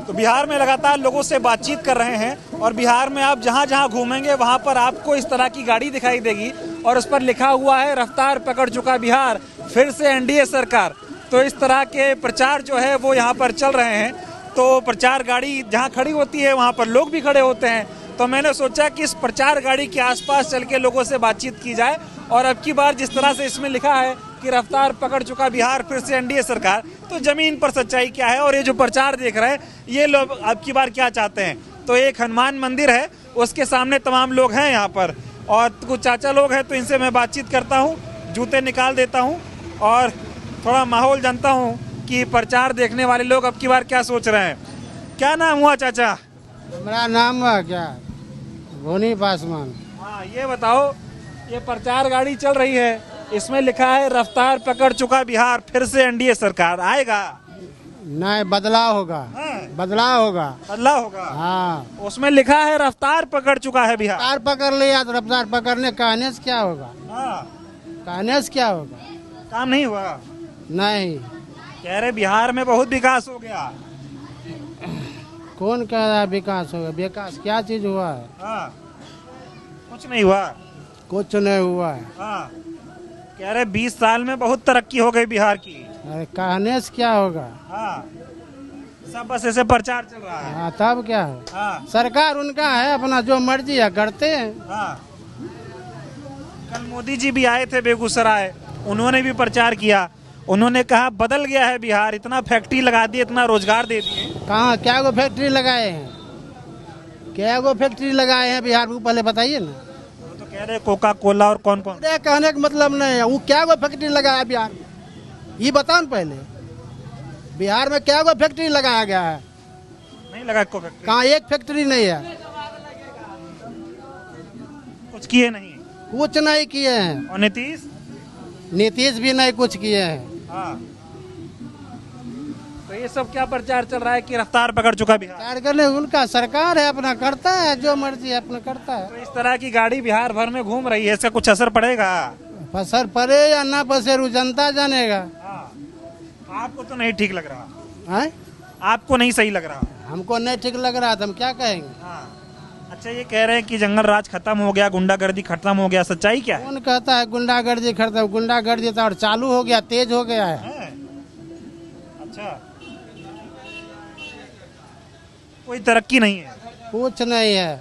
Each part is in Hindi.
तो बिहार में लगातार लोगों से बातचीत कर रहे हैं और बिहार में आप जहां जहां घूमेंगे वहां पर आपको इस तरह की गाड़ी दिखाई देगी और उस पर लिखा हुआ है रफ्तार पकड़ चुका बिहार, फिर से एनडीए सरकार। तो इस तरह के प्रचार जो है वो यहाँ पर चल रहे हैं। तो प्रचार गाड़ी जहाँ खड़ी होती है वहाँ पर लोग भी खड़े होते हैं। तो मैंने सोचा कि इस प्रचार गाड़ी के आसपास चल के लोगों से बातचीत की जाए और अब की बार जिस तरह से इसमें लिखा है कि रफ्तार पकड़ चुका बिहार, फिर से एनडीए सरकार, तो जमीन पर सच्चाई क्या है और ये जो प्रचार देख रहे हैं ये लोग अब की बार क्या चाहते हैं। तो एक हनुमान मंदिर है, उसके सामने तमाम लोग हैं यहाँ पर और कुछ चाचा लोग हैं, तो इनसे मैं बातचीत करता हूँ, जूते निकाल देता हूँ और थोड़ा माहौल जानता हूँ कि प्रचार देखने वाले लोग अब की बार क्या सोच रहे हैं। क्या नाम हुआ चाचा? मेरा नाम है क्या, भोनी पासवान। हाँ, ये बताओ, ये प्रचार गाड़ी चल रही है, इसमें लिखा है रफ्तार पकड़ चुका बिहार, फिर से एनडीए सरकार आएगा? नहीं, बदलाव होगा। बदलाव होगा। बदलाव होगा। हाँ, उसमें लिखा है रफ्तार पकड़ चुका है बिहार। रफ्तार पकड़ लिया तो रफ्तार पकड़ने कहने से क्या होगा? हाँ, कहने से क्या होगा? काम नहीं हुआ। नहीं, कह रहे बिहार में बहुत विकास हो गया। कौन कह रहा है विकास होगा? विकास क्या चीज हुआ है? हाँ, कुछ नहीं हुआ। कुछ नहीं हुआ है। हाँ, कह रहे 20 साल में बहुत तरक्की हो गई बिहार की। अरे कहने से क्या होगा? हाँ, सब बस ऐसे प्रचार चल रहा है। हाँ, तब क्या है? हाँ, सरकार उनका है, अपना जो मर्जी है करते हैं। हाँ। कल मोदी जी भी आए थे बेगूसराय, उन्होंने भी प्रचार किया। उन्होंने कहा बदल गया है बिहार, इतना फैक्ट्री लगा दी, इतना रोजगार दे दिए। कहाँ क्या गो फैक्ट्री लगाए हैं? क्या गो फैक्ट्री लगाए हैं बिहार को, पहले बताइए ना। वो तो कह रहे कोका कोला और कौन कौन। अरे कहने का मतलब नहीं है, वो क्या गो फैक्ट्री लगाया बिहार में, ये बताओ ना पहले। बिहार में क्या गो फैक्ट्री लगाया गया है? नहीं लगा को फैक्ट्री, कहाँ एक फैक्ट्री नहीं है। कुछ किए नहीं। कुछ नहीं किए हैं। और नीतीश? नीतीश भी नहीं कुछ किए हैं। हाँ। तो ये सब क्या प्रचार चल रहा है कि रफ्तार पकड़ चुका बिहार? सरकार ने, उनका सरकार है, अपना करता है, जो मर्जी है अपना करता है। तो इस तरह की गाड़ी बिहार भर में घूम रही है, इसका कुछ असर पड़ेगा? असर पड़े या ना पड़े वो जनता जानेगा। हाँ। आपको तो नहीं ठीक लग रहा है? आपको नहीं सही लग रहा? हमको नहीं ठीक लग रहा तो हम क्या कहेंगे? हाँ। अच्छा, ये कह रहे हैं कि जंगल राज खत्म हो गया, गुंडागर्दी खत्म हो गया, सच्चाई क्या है? कौन कहता है गुंडागर्दी खत्म? गुंडागर्दी तो और चालू हो गया, तेज हो गया है। अच्छा, कोई तरक्की नहीं है? कुछ नहीं है।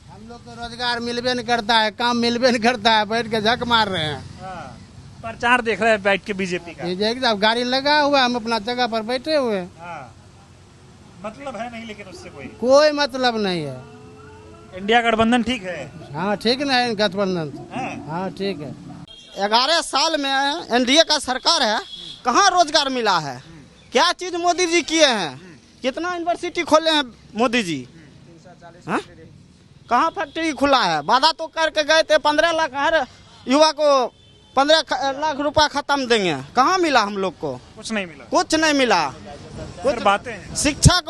हम लोग को रोजगार मिलबे नहीं करता है, काम मिलबे नहीं करता है, बैठ के झक मार रहे हैं। हाँ। प्रचार देख रहे हैं बैठ के बीजेपी का। ये गाड़ी लगा हुआ, हम अपना जगह पर बैठे हुए हैं। हाँ। मतलब है नहीं, लेकिन उससे कोई मतलब नहीं है। इंडिया गठबंधन ठीक है? हाँ ठीक ना है गठबंधन। हाँ ठीक है। 11 साल में एनडीए का सरकार है, कहाँ रोजगार मिला है? क्या चीज मोदी जी किए हैं? कितना यूनिवर्सिटी खोले हैं मोदी जी? हाँ? कहाँ फैक्ट्री खुला है? वादा तो करके गए थे 15 लाख हर युवा को 15 लाख रुपया खत्म देंगे, कहाँ मिला हम लोग को? कुछ नहीं मिला। कुछ नहीं मिला। कुछ बातें हैं। शिक्षा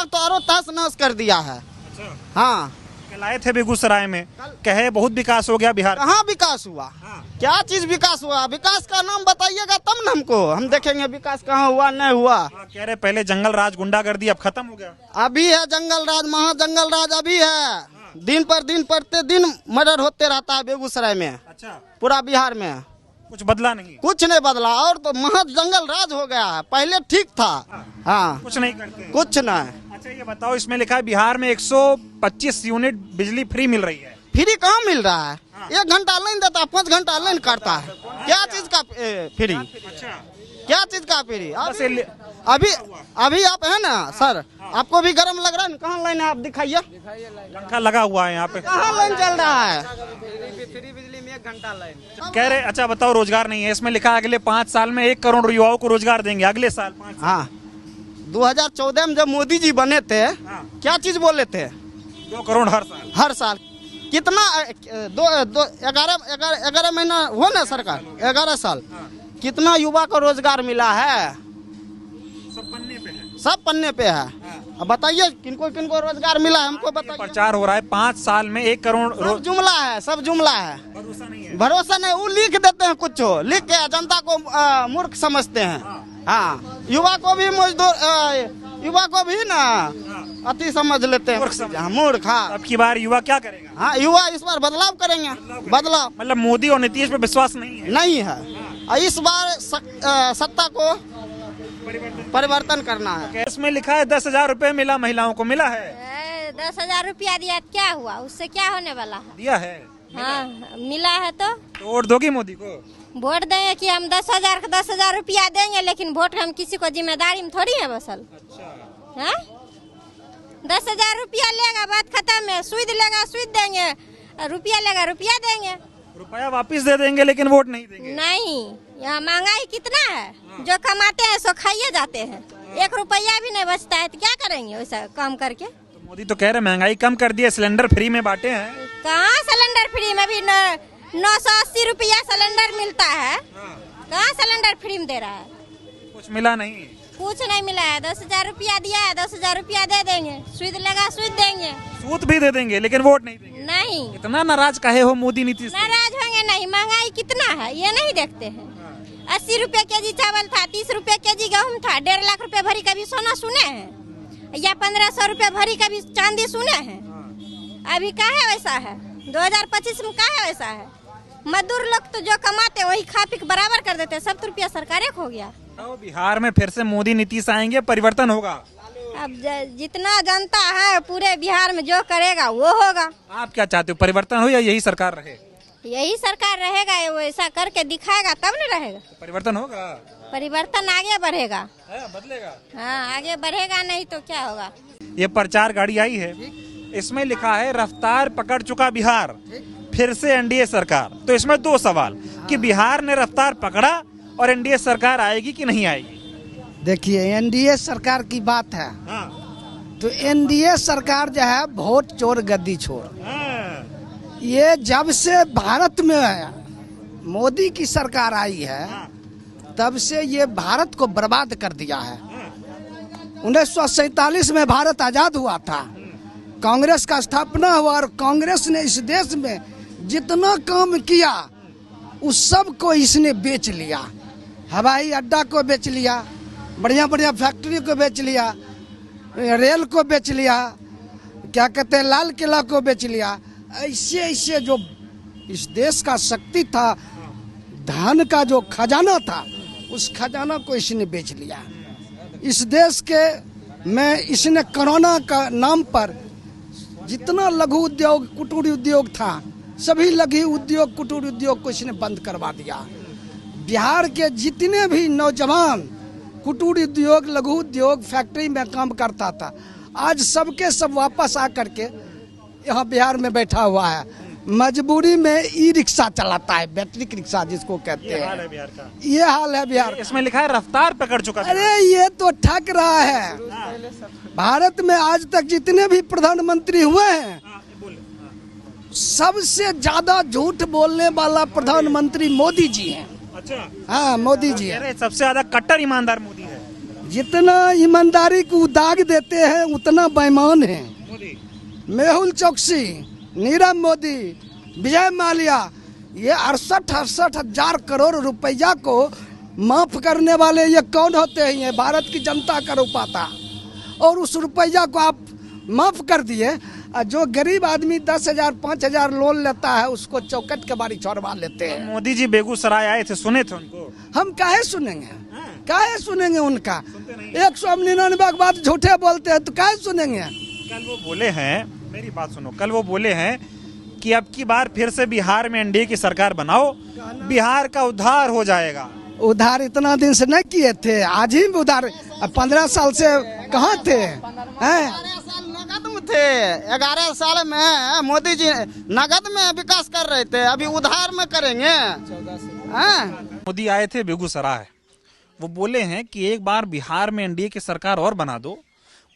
तो और तहस नहस कर दिया है। अच्छा। हाँ, कल आए थे बेगूसराय में, कहे बहुत विकास हो गया बिहार। कहाँ विकास हुआ? हाँ। क्या चीज विकास हुआ? विकास का नाम बताइएगा तब न हमको, हम देखेंगे विकास कहाँ हुआ नहीं हुआ। हाँ, कह रहे पहले जंगल राज गुंडागर्दी अब खत्म हो गया। अभी है जंगल राज, महाजंगल राज अभी है। दिन पर दिन प्रतिदिन मर्डर होते रहता है बेगूसराय में। अच्छा, पूरा बिहार में कुछ बदला नहीं? कुछ नहीं बदला, और तो महाजंगल राज हो गया है। पहले ठीक था। हाँ, कुछ नहीं करते? कुछ नहीं। अच्छा, ये बताओ, इसमें लिखा है बिहार में 125 यूनिट बिजली फ्री मिल रही है। फ्री कहाँ मिल रहा है? 1 घंटा लाइन देता है, 5 घंटा लाइन काटता है। क्या चीज का फ्री? अच्छा, क्या चीज का फ्री? बस अभी आप है ना सर, आपको भी गर्म लग रहा है? कहाँ लाइन है आप दिखाइए। पंखा लगा हुआ है यहाँ पे। कहाँ लाइन चल रहा है? फ्री बिजली में 1 घंटा लाइन। कह रहे अच्छा बताओ, रोजगार नहीं है। इसमें लिखा है अगले 5 साल में 1 करोड़ युवाओं को रोजगार देंगे, अगले साल 5 साल। हाँ, 2014 में जब मोदी जी बने थे, क्या चीज बोले थे? 2 करोड़ हर साल। हर साल कितना? 11 महीना हो ना सरकार, 11 साल, कितना युवा को रोजगार मिला है? सब पन्ने पे है। सब पन्ने पे है। अब बताइए किनको किनको रोजगार मिला है, हमको बताइए। प्रचार हो रहा है 5 साल में 1 करोड़। सब जुमला है, सब जुमला है। भरोसा नहीं है। भरोसा नहीं, वो लिख देते हैं, कुछ लिख के जनता को मूर्ख समझते हैं। हाँ, युवा को भी मजदूर युवा को भी ना अति समझ लेते मूर्ख समझ। हैं, मूर्ख। हाँ अब की बार युवा क्या करेगा? हाँ, युवा इस बार बदलाव करेंगे, बदलाव मतलब मोदी और नीतीश पे विश्वास नहीं है। नहीं है। और इस बार सत्ता को परिवर्तन करना है। केस में लिखा है 10,000 रुपए मिला, महिलाओं को मिला है? 10,000 रुपया दिया तो क्या हुआ, उससे क्या होने वाला है? दिया है? हाँ, मिला है तो वोट दोगी मोदी को? वोट देंगे कि हम 10,000 का 10,000 रुपया देंगे, लेकिन वोट हम किसी को जिम्मेदारी में थोड़ी है बसल। हाँ, 10,000 रुपया लेगा, बात खत्म है। सूद लेगा, सूद देंगे, रुपया लेगा, रुपया देंगे। रुपया वापिस दे देंगे लेकिन वोट नहीं देंगे। नहीं, यहाँ महंगाई कितना है, जो कमाते हैं सो खाइए जाते हैं। 1 रुपया भी नहीं बचता है तो क्या करेंगे वैसा काम करके? तो मोदी तो कह रहे महंगाई कम कर दिए, सिलेंडर फ्री में बांटे हैं। कहाँ सिलेंडर फ्री में भी 980 रुपया सिलेंडर मिलता है। कहाँ सिलेंडर फ्री में दे रहा है? कुछ मिला नहीं, कुछ नहीं मिला है। 10,000 रुपया दिया है, 10,000 रुपया दे देंगे, सूद लगा सूद देंगे। सूद भी दे देंगे लेकिन वोट नहीं देंगे। नहीं, इतना नाराज काहे हो मोदी नीतीश से? नाराज होंगे नहीं, महंगाई कितना है ये नहीं देखते हैं। 80 रुपए केजी चावल था, 30 रुपए केजी गेहूँ था, 1.5 लाख रुपए भरी का भी सोना सुने हैं, या 1,500 रुपए भरी का भी चांदी सुने हैं। अभी काहे वैसा है? 2025 में काहे वैसा है? मजदूर लोग तो जो कमाते वही खा पी के बराबर कर देते, सब तो रुपया सरकार हो गया। तो बिहार में फिर से मोदी नीतीश आएंगे, परिवर्तन होगा। अब जितना जनता है पूरे बिहार में जो करेगा वो होगा। आप क्या चाहते हो, परिवर्तन हो या यही सरकार रहे? यही सरकार रहेगा, वो ऐसा करके दिखाएगा तब नहीं रहेगा। तो परिवर्तन होगा, परिवर्तन आगे बढ़ेगा। बदलेगा। हाँ, आगे बढ़ेगा, नहीं तो क्या होगा। ये प्रचार गाड़ी आई है, इसमें लिखा है रफ्तार पकड़ चुका बिहार, फिर से एनडीए सरकार। तो इसमें 2 सवाल कि बिहार ने रफ्तार पकड़ा और एनडीए सरकार आएगी कि नहीं आएगी? देखिए, एनडीए सरकार की बात है तो एनडीए सरकार जो है वोट चोर गद्दी छोर। ये जब से भारत में मोदी की सरकार आई है तब से ये भारत को बर्बाद कर दिया है। 1947 में भारत आजाद हुआ था, कांग्रेस का स्थापना हुआ और कांग्रेस ने इस देश में जितना काम किया उस सब को इसने बेच लिया। हवाई अड्डा को बेच लिया, बढ़िया बढ़िया फैक्ट्री को बेच लिया, रेल को बेच लिया, क्या कहते हैं लाल किला को बेच लिया। ऐसे ऐसे जो इस देश का शक्ति था, धन का जो खजाना था, उस खजाना को इसने बेच लिया। इस देश के में इसने कोरोना का नाम पर जितना लघु उद्योग कुटीर उद्योग था, सभी लघु उद्योग कुटीर उद्योग को इसने बंद करवा दिया। बिहार के जितने भी नौजवान कुटीर उद्योग लघु उद्योग फैक्ट्री में काम करता था, आज सबके सब वापस आ करके यहाँ बिहार में बैठा हुआ है। मजबूरी में ई रिक्शा चलाता है, बैटरी रिक्शा जिसको कहते हैं। ये हाल है बिहार का। इसमें लिखा है रफ्तार पकड़ चुका। अरे ये तो ठग रहा है। भारत में आज तक जितने भी प्रधानमंत्री हुए हैं, सबसे ज्यादा झूठ बोलने वाला प्रधानमंत्री मोदी जी हैं। अच्छा, हाँ, मोदी जी है। सबसे ज्यादा कट्टर ईमानदार मोदी है। जितना ईमानदारी को दाग देते हैं उतना बेईमान है। मोदी, मेहुल चौकसी, नीरव मोदी, विजय माल्या, ये 68 हजार करोड़ रुपया को माफ करने वाले ये कौन होते हैं? ये भारत की जनता का रुपया था और उस रुपया को आप माफ कर दिए। जो गरीब आदमी 10,000 5,000 लोन लेता है उसको चौकट के बारी छोड़वा लेते हैं। मोदी जी बेगूसराय आए थे, सुने थे उनको? हम काहे सुनेंगे, काहे सुनेंगे उनका? 199 की बात झूठे बोलते हैं तो काहे सुनेंगे? कल वो बोले हैं, मेरी बात सुनो, कल वो बोले हैं कि अब की बार फिर से बिहार में एनडीए की सरकार बनाओ, बिहार का उद्धार हो जाएगा। उधार इतना दिन से नहीं किए थे, आज ही उधार। 15 साल से कहाँ थे? 11 साल नगद में थे, 11 साल में मोदी जी नगद में विकास कर रहे थे, अभी उधार में करेंगे। मोदी आए थे बेगूसराय, वो बोले हैं कि एक बार बिहार में एनडीए की सरकार और बना दो,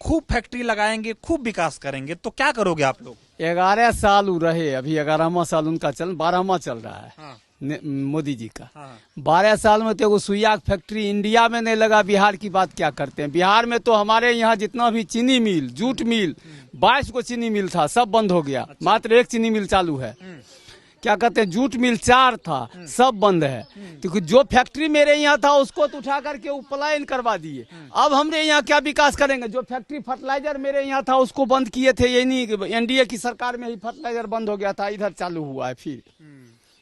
खूब फैक्ट्री लगाएंगे, खूब विकास करेंगे। तो क्या करोगे आप लोग? 11 साल रहे, अभी 11वां साल उनका 12वां चल रहा है। मोदी जी का 12 साल में तो सुइया फैक्ट्री इंडिया में नहीं लगा। बिहार की बात क्या करते हैं? बिहार में तो हमारे यहाँ जितना भी चीनी मिल, जूट मिल, 22 को चीनी मिल था, सब बंद हो गया। मात्र एक चीनी मिल चालू है। क्या कहते हैं जूट मिल 4 था, सब बंद है। तो जो फैक्ट्री मेरे यहाँ था उसको तो उठा करके वो पलायन करवा दिए। अब हमरे यहाँ क्या विकास करेंगे? जो फैक्ट्री फर्टिलाइजर मेरे यहाँ था उसको बंद किए थे, ये नहीं एनडीए की सरकार में ही फर्टिलाइजर बंद हो गया था, इधर चालू हुआ है फिर।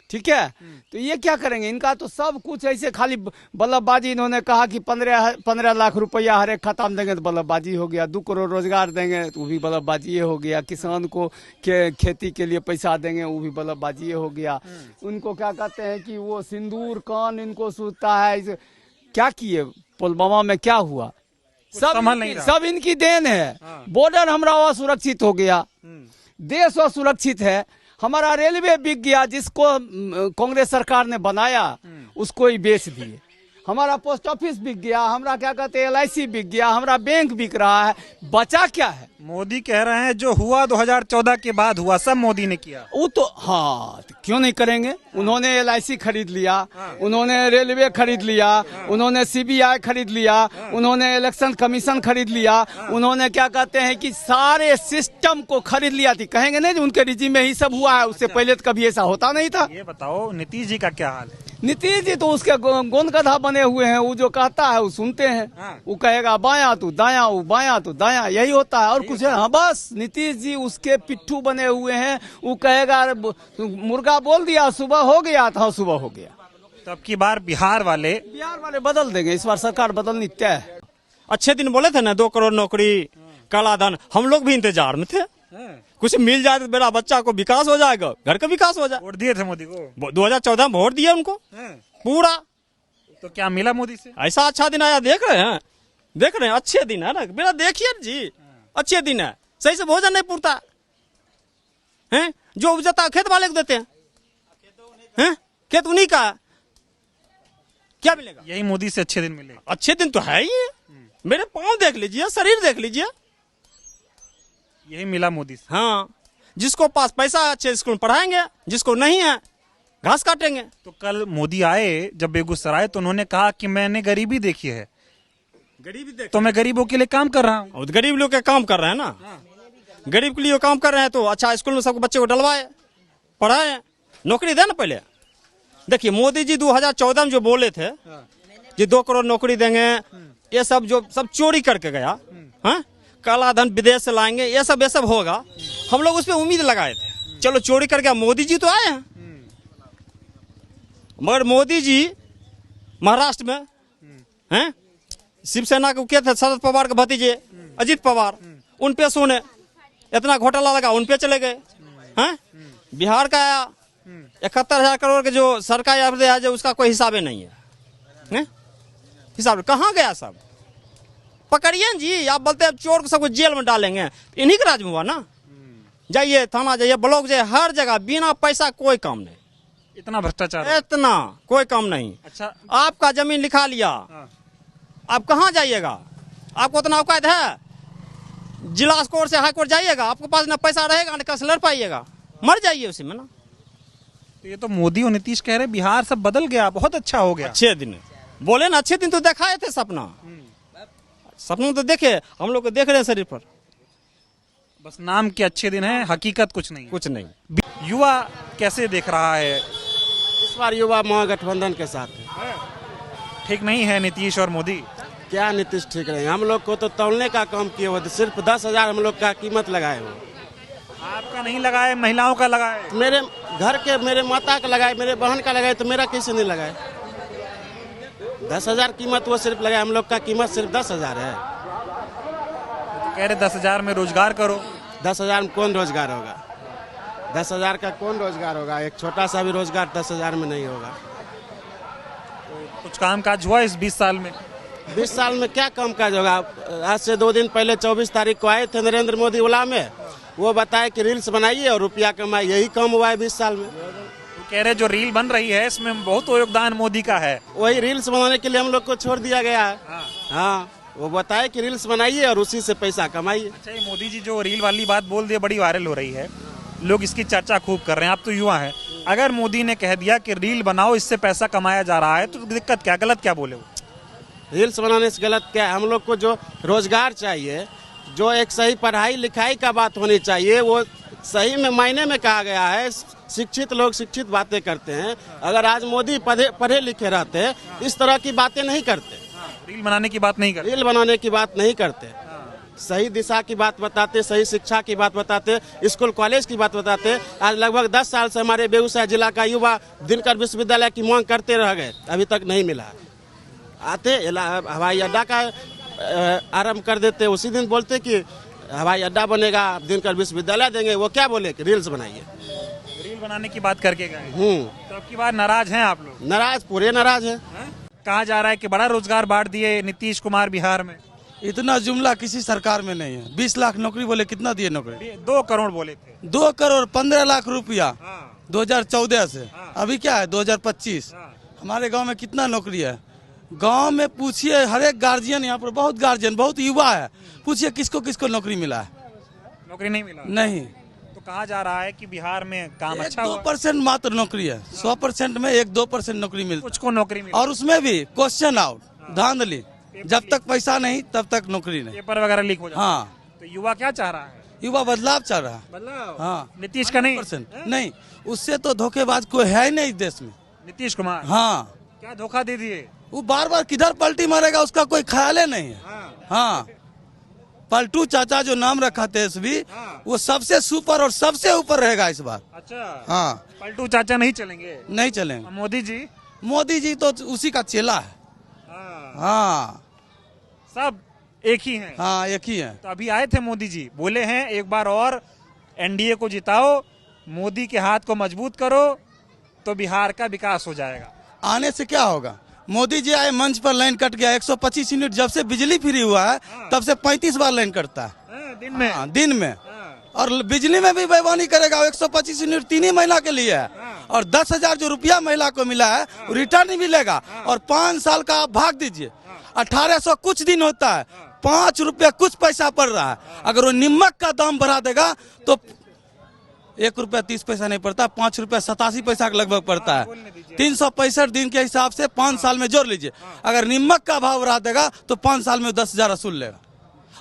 ठीक है, तो ये क्या करेंगे? इनका तो सब कुछ ऐसे खाली बल्लभबाजी। इन्होंने कहा कि 15 लाख रुपया हर एक खाता में देंगे तो बल्लभबाजी हो गया। 2 करोड़ रोजगार देंगे तो वो भी बल्लभबाजी हो गया। किसान को खेती के लिए पैसा देंगे वो भी बल्लभबाजी हो गया। उनको क्या कहते हैं कि वो सिंदूर कान इनको सूझता है। क्या किए पुलवामा में, क्या हुआ? सब इनकी देन है। बॉर्डर हमारा असुरक्षित हो गया, देश असुरक्षित है। हमारा रेलवे बिक गया, जिसको कांग्रेस सरकार ने बनाया उसको ही बेच दिए। हमारा पोस्ट ऑफिस बिक गया, हमारा क्या कहते हैं LIC बिक गया, हमारा बैंक बिक रहा है। बचा क्या है? मोदी कह रहे हैं जो हुआ 2014 के बाद हुआ सब मोदी ने किया। वो तो हाँ, तो क्यों नहीं करेंगे? उन्होंने LIC खरीद लिया, उन्होंने रेलवे खरीद लिया, उन्होंने CBI खरीद लिया, उन्होंने इलेक्शन कमीशन खरीद लिया, उन्होंने क्या कहते हैं कि सारे सिस्टम को खरीद लिया थी। कहेंगे नहीं उनके रिजीम में ही सब हुआ है, उससे पहले तो कभी ऐसा होता नहीं था। ये बताओ नीतीश जी का क्या हाल है? नीतीश जी तो उसके गोंद गधा बने हुए हैं। वो जो कहता है वो सुनते हैं। वो कहेगा बायां तो दायां, वो बायां तो दायां, यही होता है और कुछ है? हाँ, बस नीतीश जी उसके पिट्ठू बने हुए हैं। वो कहेगा मुर्गा बोल दिया सुबह हो गया था, सुबह हो गया। तो अब की बार बिहार वाले बदल देंगे। इस बार सरकार बदलनी तय है। अच्छे दिन बोले थे ना 2 करोड़ नौकरी, काला धन, हम लोग भी इंतजार में थे। कुछ मिल जाए तो मेरा बच्चा को विकास हो जाएगा, घर का विकास हो जाए। वोट दिए थे मोदी को? 2014 में वोट दिया उनको पूरा। तो क्या मिला मोदी से? ऐसा अच्छा दिन आया, देख रहे हैं अच्छे दिन है ना। मेरा देखिए जी, अच्छे दिन है। सही से भोजन नहीं पूरता है, जो उपजता खेत वाले को देते हैं, खेत उन्हीं का। क्या मिलेगा? यही मोदी से अच्छे दिन मिले। अच्छे दिन तो है ही। मेरे पाँव देख लीजिए, शरीर देख लीजिए, यही मिला मोदी से। हाँ, जिसको पास पैसा अच्छे स्कूल में पढ़ाएंगे, जिसको नहीं है घास काटेंगे। तो कल मोदी आए जब बेगूसराय तो उन्होंने कहा कि मैंने गरीबी देखी है, गरीबी तो मैं गरीबों के लिए काम कर रहा हूँ। और गरीब लोग के काम कर रहे हैं ना। गरीब के लिए काम कर रहे हैं तो अच्छा स्कूल में सबको बच्चे को डलवाए, पढ़ाए, नौकरी दे ना। पहले देखिए मोदी जी 2014 में जो बोले थे कि 2 करोड़ नौकरी देंगे, ये सब जो सब चोरी करके गया। हाँ, काला धन विदेश से लाएंगे, ये सब होगा। हम लोग उस पर उम्मीद लगाए थे। चलो चोरी करके मोदी जी तो आए हैं, मगर मोदी जी महाराष्ट्र में हैं, शिवसेना को क्या थे, शरद पवार के भतीजे अजीत पवार, उन पे सुने इतना घोटाला लगा, उन पे चले गए। हैं, बिहार का आया 71,000 करोड़ के जो सरकारी आपदे है, जो उसका कोई हिसाब नहीं है। हिसाब कहाँ गया? सब पकड़िए जी। आप बोलते हैं चोर को सबको जेल में डालेंगे, इन्हीं का राज में हुआ ना। जाइए थाना, जाइए ब्लॉक, जाइए, हर जगह बिना पैसा कोई काम नहीं। इतना भ्रष्टाचार, इतना कोई काम नहीं। अच्छा, आपका जमीन लिखा लिया, आप कहाँ जाइएगा? आपको उतना औकात है? जिला कोर्ट से हाई कोर्ट जाइएगा, आपके पास ना पैसा रहेगा ना कस लड़ पाइएगा, मर जाइए उसी में ना। तो ये तो मोदी और नीतीश कह रहे बिहार सब बदल गया, बहुत अच्छा हो गया। अच्छे दिन बोले ना, अच्छे दिन तो दिखाए थे सपना। सपना तो देखे, हम लोग को देख रहे हैं शरीर पर। बस नाम के अच्छे दिन है, हकीकत कुछ नहीं। कुछ नहीं। युवा कैसे देख रहा है? इस बार युवा महागठबंधन के साथ है। ठीक नहीं है नीतीश और मोदी? क्या नीतीश ठीक रहे? हम लोग को तो तौलने का काम किए हुए थे, सिर्फ 10,000 हम लोग का कीमत लगाए हो। आपका नहीं लगाए, महिलाओं का लगाए। मेरे घर के, मेरे माता का लगाए, मेरे बहन का लगाए, तो मेरा कैसे नहीं लगाए? 10,000 कीमत वो सिर्फ लगाए, हम लोग का कीमत सिर्फ 10,000 है। तो कह रहे 10,000 में रोजगार करो। 10,000 में कौन रोजगार होगा? 10,000 का कौन रोजगार होगा? एक छोटा सा भी रोजगार 10,000 में नहीं होगा। कुछ काम काज हुआ इस 20 साल में? 20 साल में क्या काम काज होगा? आज से 2 दिन पहले 24 तारीख को आए थे नरेंद्र मोदी ओला में, वो बताए कि रील्स बनाइए और रुपया कमाइए, यही काम हुआ है 20 साल में। कह रहे जो रील बन रही है इसमें बहुत योगदान मोदी का है। वही रील्स बनाने के लिए हम लोग को छोड़ दिया गया है। हाँ, वो बताए कि रील्स बनाइए और उसी से पैसा कमाइए। अच्छा, ये मोदी जी जो रील वाली बात बोल दिए, बड़ी वायरल हो रही है, लोग इसकी चर्चा खूब कर रहे हैं। आप तो युवा हैं, अगर मोदी ने कह दिया कि रील बनाओ इससे पैसा कमाया जा रहा है, तो दिक्कत क्या, गलत क्या बोले वो? रील्स बनाने से गलत क्या है? हम लोग को जो रोजगार चाहिए, जो एक सही पढ़ाई लिखाई का बात होनी चाहिए, वो सही में मायने में कहा गया है। शिक्षित लोग शिक्षित बातें करते हैं। अगर आज मोदी पढ़े लिखे रहते इस तरह की बातें नहीं करते, रील बनाने की बात नहीं कर रील बनाने की बात नहीं करते, सही दिशा की बात बताते, सही शिक्षा की बात बताते, स्कूल कॉलेज की बात बताते। आज लगभग 10 साल से हमारे बेगूसराय जिला का युवा दिनकर विश्वविद्यालय की मांग करते रह गए, अभी तक नहीं मिला। आते हवाई अड्डा का आरंभ कर देते, उसी दिन बोलते कि हवाई अड्डा बनेगा, दिनकर विश्वविद्यालय देंगे। वो क्या बोले कि रील्स बनाइए, रील बनाने की बात करके गए। तो अब की बार नाराज हैं आप लोग? नाराज, पूरे नाराज है। कहा जा रहा है कि बड़ा रोजगार बांट दिए नीतीश कुमार बिहार में। इतना जुमला किसी सरकार में नहीं है। 20 लाख नौकरी बोले, कितना दिए नौकरी? 2 करोड़ बोले थे। 2 करोड़ 15 लाख रुपया 2014 से। अभी क्या है 2025। हमारे गांव में कितना नौकरी है? गांव में पूछिए, हर एक गार्जियन, यहाँ पर बहुत गार्जियन, बहुत युवा है, पूछिए किसको किसको नौकरी मिला है? नौकरी नहीं मिला। नहीं। तो कहा जा रहा है कि बिहार में काम अच्छा हुआ। 2% मात्र नौकरी है। 100% में 1-2% नौकरी मिलती, कुछ को नौकरी मिला। और उसमें भी क्वेश्चन आउट, धांधली। जब तक पैसा नहीं तब तक नौकरी नहीं। पेपर वगैरह लीक हो जाता है। हाँ। तो युवा क्या चाह रहा है? युवा बदलाव चाह रहा है। बदलाव? हाँ। नीतीश का नहीं? 100% नहीं, उससे तो धोखेबाज कोई है ही नहीं इस देश में। नीतीश कुमार? हाँ। क्या धोखा दे दिए? वो बार बार किधर पलटी मारेगा उसका कोई ख्याल ही नहीं है। हाँ। पलटू चाचा जो नाम रखा तेजस्वी, वो सबसे सुपर और सबसे ऊपर रहेगा इस बार। अच्छा। हाँ। पलटू चाचा नहीं चलेंगे? नहीं चलेंगे। मोदी जी? मोदी जी तो उसी का चेला है। हाँ। सब एक ही हैं। हाँ, एक ही है। तो अभी आए थे मोदी जी, बोले हैं एक बार और एनडीए को जिताओ, मोदी के हाथ को मजबूत करो तो बिहार का विकास हो जाएगा। आने से क्या होगा? मोदी जी आए, मंच पर लाइन कट गया। 125 यूनिट जब से बिजली फ्री हुआ है तब से 35 बार लाइन कटता है दिन में। हाँ, दिन में। और बिजली में भी बेईमानी करेगा। 125 यूनिट 3 ही महीना के लिए है, और 10,000 जो रुपया महिला को मिला है वो रिटर्न नहीं मिलेगा। और 5 साल का आप भाग दीजिए, 1800 कुछ दिन होता है, 5 रुपया कुछ पैसा पड़ रहा है। अगर वो नमक का दाम बढ़ा देगा तो 1 रुपया 30 पैसा नहीं पड़ता, 5 रुपया 87 पैसा के लगभग पड़ता है। 365 दिन के हिसाब से 5 साल में जोड़ लीजिए। अगर नमक का भाव बढ़ा देगा तो 5 साल में 10,000 वसूल लेगा।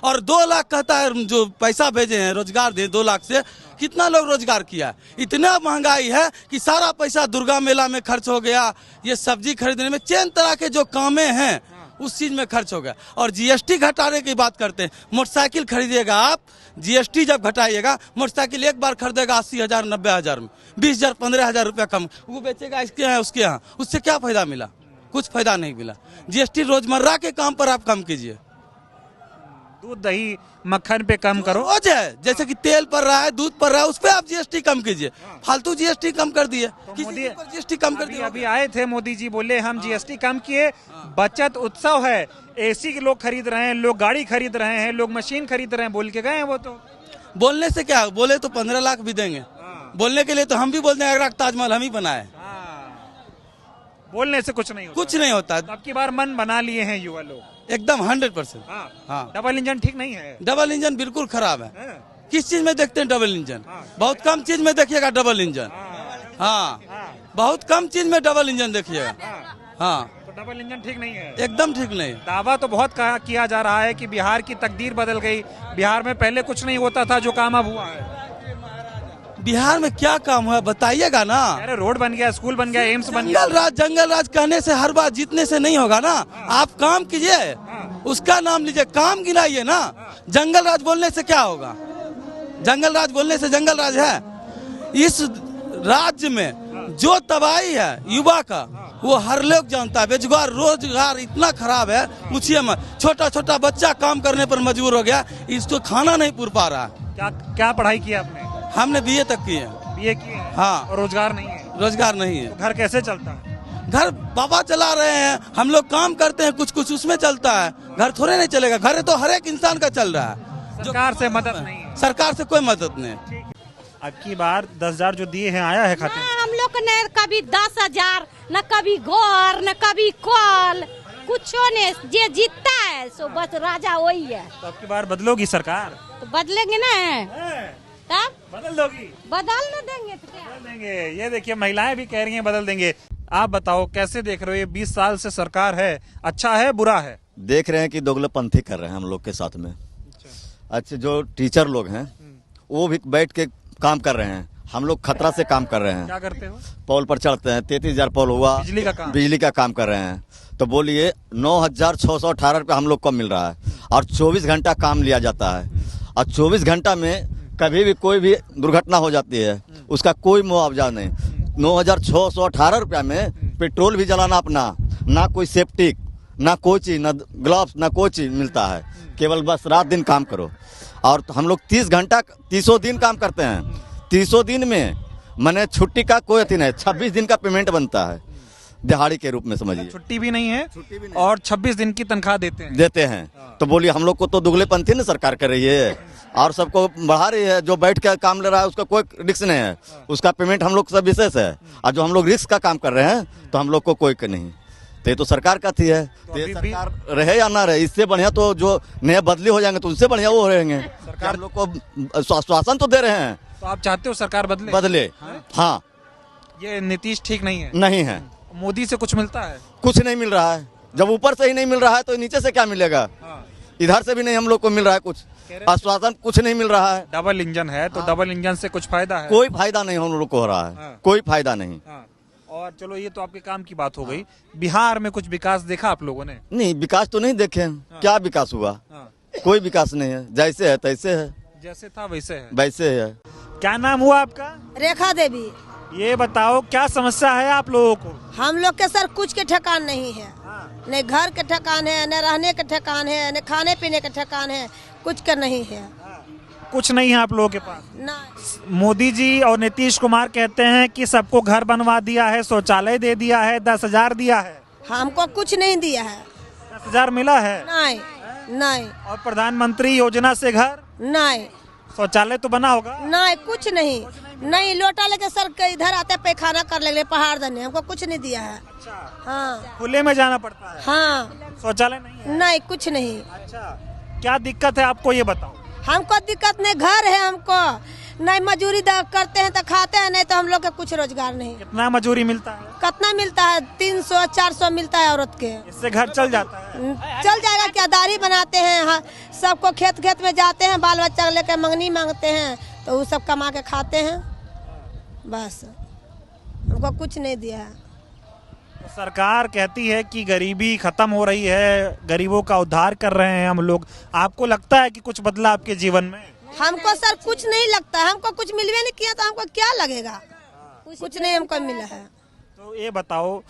और 2 लाख कहता है जो पैसा भेजे हैं, रोजगार दे, 2 लाख से कितना लोग रोजगार किया? इतना महंगाई है कि सारा पैसा दुर्गा मेला में खर्च हो गया, ये सब्जी खरीदने में, चैन तरह के जो कामें हैं उस चीज में खर्च हो गया। और जीएसटी घटाने की बात करते हैं। मोटरसाइकिल खरीदिएगा आप, जीएसटी जब घटाइएगा, मोटरसाइकिल एक बार खरीदेगा 80,000 90,000 में, 20,000 15,000 रुपया कम वो बेचेगा इसके यहाँ उसके यहाँ। उससे क्या फायदा मिला? कुछ फायदा नहीं मिला। जीएसटी रोजमर्रा के काम पर आप कम कीजिए। दूध दही मक्खन पे कम करो। रोज है, जैसे कि तेल पर रहा है, दूध पर रहा है, उस पर आप जीएसटी कम कीजिए। फालतू जीएसटी कम कर दिए, किसी पर जीएसटी कम कर दिया। अभी आए थे मोदी जी, बोले हम जीएसटी कम किए, बचत उत्सव है, एसी के लोग खरीद रहे हैं, लोग गाड़ी खरीद रहे हैं, लोग मशीन खरीद रहे हैं, बोल के गए हैं। वो तो बोलने से क्या, बोले तो 15 लाख भी देंगे। बोलने के लिए तो हम भी बोलते हैं आगरा का ताजमहल हम ही बनाए। बोलने से कुछ नहीं होता। कुछ नहीं होता। अब की बार मन बना लिए हैं युवा लोग एकदम 100%। हाँ। डबल इंजन ठीक नहीं है? डबल इंजन बिल्कुल खराब है। किस चीज में देखते हैं डबल इंजन? बहुत कम चीज में देखिएगा डबल इंजन। हाँ, बहुत कम चीज में डबल इंजन देखिएगा। हाँ, तो डबल इंजन ठीक नहीं है? एकदम ठीक नहीं। दावा तो बहुत किया जा रहा है कि बिहार की तकदीर बदल गई, बिहार में पहले कुछ नहीं होता था जो काम अब हुआ है। बिहार में क्या काम हुआ बताइएगा ना। अरे रोड बन गया, स्कूल बन गया, एम्स बन गया। जंगल राज कहने से हर बार जीतने से नहीं होगा ना। आप काम कीजिए, उसका नाम लीजिए, काम गिनाइए ना। जंगल राज बोलने से क्या होगा? जंगल राज बोलने से जंगल राज है? इस राज्य में जो तबाही है युवा का वो हर लोग जानता है। बेरोजगार, रोजगार इतना खराब है पूछिए मत। छोटा छोटा बच्चा काम करने पर मजबूर हो गया, इसको खाना नहीं पूर पा रहा। क्या पढ़ाई की आपने? हमने बीए तक की है। बीए की है? हाँ। और रोजगार नहीं है? रोजगार नहीं है। तो घर कैसे चलता है? घर बाबा चला रहे हैं, हम लोग काम करते हैं, कुछ कुछ उसमें चलता है। घर थोड़े नहीं चलेगा। घर तो हर एक इंसान का चल रहा है। सरकार से मदद नहीं है? सरकार से कोई मदद नहीं। अब की बार 10,000 जो दिए हैं आया है खाते में? हम लोग ने कभी 10,000, न कभी घर, न कभी कॉल, कुछ ने। जे जीतता है सो बस राजा वही है। तो अब की बार बदलोगी सरकार? तो बदलेंगे ना, तब बदल दोगी? बदल न देंगे तो क्या? बदल देंगे। ये देखिए महिलाएं भी कह रही हैं बदल देंगे। आप बताओ कैसे देख रहे हो ये 20 साल से सरकार है, अच्छा है बुरा है? देख रहे हैं कि दोगलापंथी कर रहे हैं हम लोग के साथ में। अच्छा, जो टीचर लोग हैं वो भी बैठ के काम कर रहे हैं हम लोग खतरा से काम कर रहे हैं। क्या करते हो? पोल पर चढ़ते हैं, 33,000 पोल हुआ, बिजली का काम कर रहे हैं। तो बोलिए 9,618 रुपये हम लोग को मिल रहा है और 24 घंटा काम लिया जाता है। और 24 घंटा में कभी भी कोई भी दुर्घटना हो जाती है, उसका कोई मुआवजा नहीं। 9,618 रुपया में पेट्रोल भी जलाना अपना, ना कोई सेफ्टी, ना कोई चीज, ना ग्लव्स, ना कोई चीज मिलता है। केवल बस रात दिन काम करो। और हम लोग 30 घंटा 30 दिन काम करते हैं। 30 दिन में मैंने छुट्टी का कोई अति नहीं, 26 दिन का पेमेंट बनता है दिहाड़ी के रूप में, समझिए। छुट्टी भी नहीं है और 26 दिन की तनख्वाह देते हैं। तो बोलिए हम लोग को तो दुगलेपंथी ना सरकार कर रही है और सबको बढ़ा रही है। जो बैठ के काम ले रहा है उसका कोई रिस्क नहीं है, उसका पेमेंट हम लोग सब विशेष है। और जो हम लोग रिस्क का काम कर रहे हैं तो हम लोग को कोई नहीं। तो ये तो सरकार का थी है, तो ये सरकार रहे या ना रहे, इससे बढ़िया तो जो नए बदली हो जाएंगे तो उससे बढ़िया वो रहेंगे। सरकार हम लोग को आश्वासन तो दे रहे हैं। तो आप चाहते हो सरकार बदले? हाँ। ये नीतीश ठीक नहीं है? नहीं है। मोदी से कुछ मिलता है? कुछ नहीं मिल रहा है। जब ऊपर से ही नहीं मिल रहा है तो नीचे से क्या मिलेगा? इधर से भी नहीं हम लोग को मिल रहा है कुछ, आश्वासन कुछ नहीं मिल रहा है। डबल इंजन है तो डबल इंजन से कुछ फायदा है? कोई फायदा नहीं हम लोग को हो रहा है, कोई फायदा नहीं। और चलो ये तो आपके काम की बात हो गई। बिहार में कुछ विकास देखा आप लोगों ने? नहीं, विकास तो नहीं देखे। क्या विकास हुआ? कोई विकास नहीं है, जैसे है तैसे है, जैसे था वैसे है। क्या नाम हुआ आपका? रेखा देवी। ये बताओ क्या समस्या है आप लोगों को? हम लोग के सर कुछ के ठिकान नहीं है, न घर के ठिकान है, न रहने के ठिकान है, न खाने पीने के ठिकान है, कुछ का नहीं है। कुछ नहीं है आप लोगों के पास? ना। मोदी जी और नीतीश कुमार कहते हैं कि सबको घर बनवा दिया है, शौचालय दे दिया है, 10,000 दिया है। हमको कुछ नहीं दिया है। 10,000 मिला है? नहीं नहीं। और प्रधानमंत्री योजना से घर? नहीं। शौचालय तो बना होगा? नहीं, कुछ नहीं। नहीं, लोटा लेके सर के इधर आते पैखाना कर ले पहाड़ दने, हमको कुछ नहीं दिया है। अच्छा। हाँ। खुले में जाना पड़ता है? हाँ। शौचालय नहीं है? नहीं, कुछ नहीं। अच्छा, क्या दिक्कत है आपको ये बताओ? हमको दिक्कत नहीं, घर है हमको, नहीं मजूरी करते हैं तो खाते हैं, नहीं तो हम लोग का कुछ रोजगार नहीं। कितना मजूरी मिलता है? कितना मिलता है? 300-400 मिलता है औरत के। इससे घर चल जाता है? चल जाएगा क्या? दाढ़ी बनाते हैं। हाँ, सबको खेत में जाते हैं, बाल बच्चा लेकर मंगनी मांगते हैं तो वो सब कमा के खाते हैं, बस। हमको कुछ नहीं दिया है। तो सरकार कहती है कि गरीबी खत्म हो रही है, गरीबों का उद्धार कर रहे हैं हम लोग। आपको लगता है कि कुछ बदला आपके जीवन में? हमको सर कुछ नहीं लगता, हमको कुछ मिलवे नहीं किया तो हमको क्या लगेगा? कुछ नहीं हमको मिला है। तो ये बताओ,